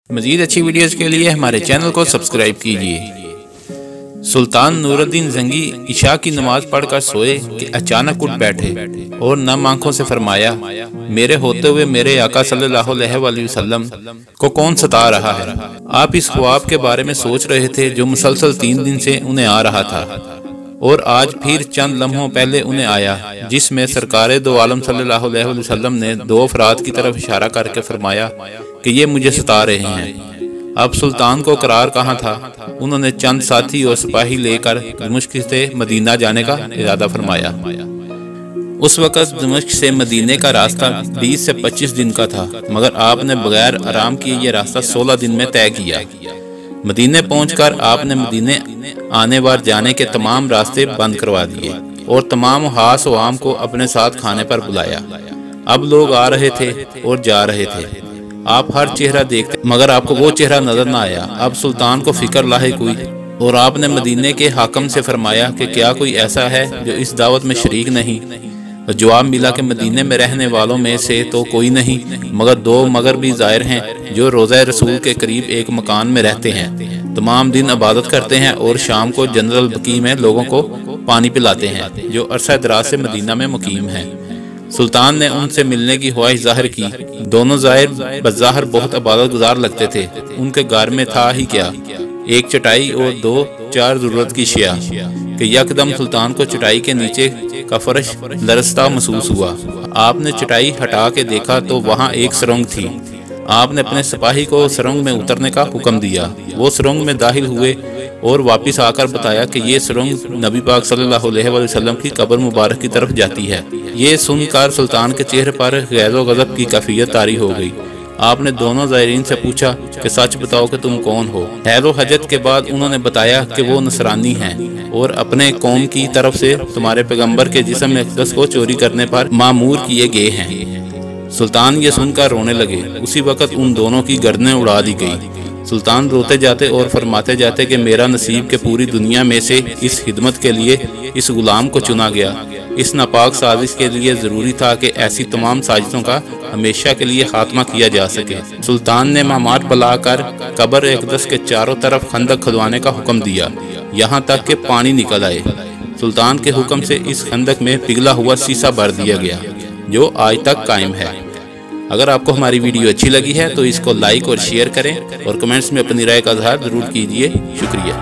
مزید اچھی ویڈیوز کے لیے ہمارے چینل کو سبسکرائب کیجیے۔ سلطان نور الدین زنگی عشاء کی نماز پڑھ کر سوئے کہ اچانک اٹھ بیٹھے اور نم آنکھوں سے فرمایا، میرے ہوتے ہوئے میرے آقا صلی اللہ علیہ وآلہ وسلم کو کون ستا رہا ہے؟ آپ اس خواب کے بارے میں سوچ رہے تھے جو مسلسل 3 دن سے انہیں آ رہا تھا، اور آج پھر چند لمحوں پہلے انہیں آیا، جس میں سرکار دو عالم صلی اللہ علیہ وسلم نے 2 افراد کی طرف اشارہ کر کے فرمایا کہ یہ مجھے ستا رہے ہیں۔ اب سلطان کو قرار کہاں تھا؟ انہوں نے چند ساتھی اور سپاہی لے کر دمشق سے مدینہ جانے کا ارادہ فرمایا۔ اس وقت دمشق سے مدینے کا راستہ 20 سے 25 دن کا تھا، مگر آپ نے بغیر آرام کیے یہ راستہ 16 دن میں طے کیا۔ مدینے پہنچ کر آپ نے مدینے آنے وار جانے کے تمام راستے بند کروا دیے اور تمام حاس و عام کو اپنے ساتھ کھانے پر بلایا۔ اب لوگ آ رہے تھے اور جا رہے تھے، آپ ہر چہرہ دیکھتے مگر آپ کو وہ چہرہ نظر نہ آیا۔ اب سلطان کو فکر لاحق ہوئی اور آپ نے مدینے کے حاکم سے فرمایا کہ کیا کوئی ایسا ہے جو اس دعوت میں شریک نہیں؟ جواب ملا کہ مدینے میں رہنے والوں میں سے تو کوئی نہیں، مگر 2 مغربی زائر ہیں جو روضہ رسول کے قریب ایک مکان میں رہتے ہیں، تمام دن عبادت کرتے ہیں اور شام کو جنرل بقیع میں لوگوں کو پانی پلاتے ہیں، جو عرصہ دراز سے مدینہ میں مقیم ہیں۔ سلطان نے ان سے ملنے کی خواہش ظاہر کی۔ دونوں زائر بظاہر بہت عبادت گزار لگتے تھے، ان کے گھر میں تھا ہی کیا، ایک چٹائی اور 2-4 ضرورت کی اشیاء، کہ یکدم سلطان کو چٹائی کے نیچے کا فرش لرزتا محسوس ہوا۔ آپ نے چٹائی ہٹا کے دیکھا تو وہاں ایک سرنگ تھی۔ آپ نے اپنے سپاہی کو سرنگ میں اترنے کا حکم دیا۔ وہ سرنگ میں داخل ہوئے اور واپس آ کر بتایا کہ یہ سرنگ نبی پاک صلی اللہ علیہ وسلم کی قبر مبارک کی طرف جاتی ہے۔ یہ سن کر سلطان کے چہرے پر غیظ و غضب کی کیفیت طاری ہو گئی۔ آپ نے دونوں زائرین سے پوچھا کہ سچ بتاؤ کہ تم کون ہو؟ حیل و حجت کے بعد انہوں نے بتایا کہ وہ نصرانی ہیں اور اپنے قوم کی طرف سے تمہارے پیغمبر کے جسم اقدس کو چوری کرنے پر مامور کیے گئے ہیں۔ سلطان یہ سن کر رونے لگے۔ اسی وقت ان دونوں کی گردنیں اڑا دی گئی۔ سلطان روتے جاتے اور فرماتے جاتے کہ میرا نصیب کہ پوری دنیا میں سے اس خدمت کے لیے اس غلام کو چنا گیا۔ اس ناپاک سازش کے لیے ضروری تھا کہ ایسی تمام سازشوں کا ہمیشہ کے لیے خاتمہ کیا جا سکے۔ سلطان نے مامات بلا کر قبر اقدس کے چاروں طرف خندق کھدوانے کا حکم دیا، یہاں تک کہ پانی نکل آئے۔ سلطان کے حکم سے اس خندق میں پگھلا ہوا سیسا بھر دیا گیا، جو آج تک قائم ہے۔ اگر آپ کو ہماری ویڈیو اچھی لگی ہے تو اس کو لائک اور شیئر کریں اور کمنٹس میں اپنی رائے کا اظہار ضرور کیجیے۔ شکریہ۔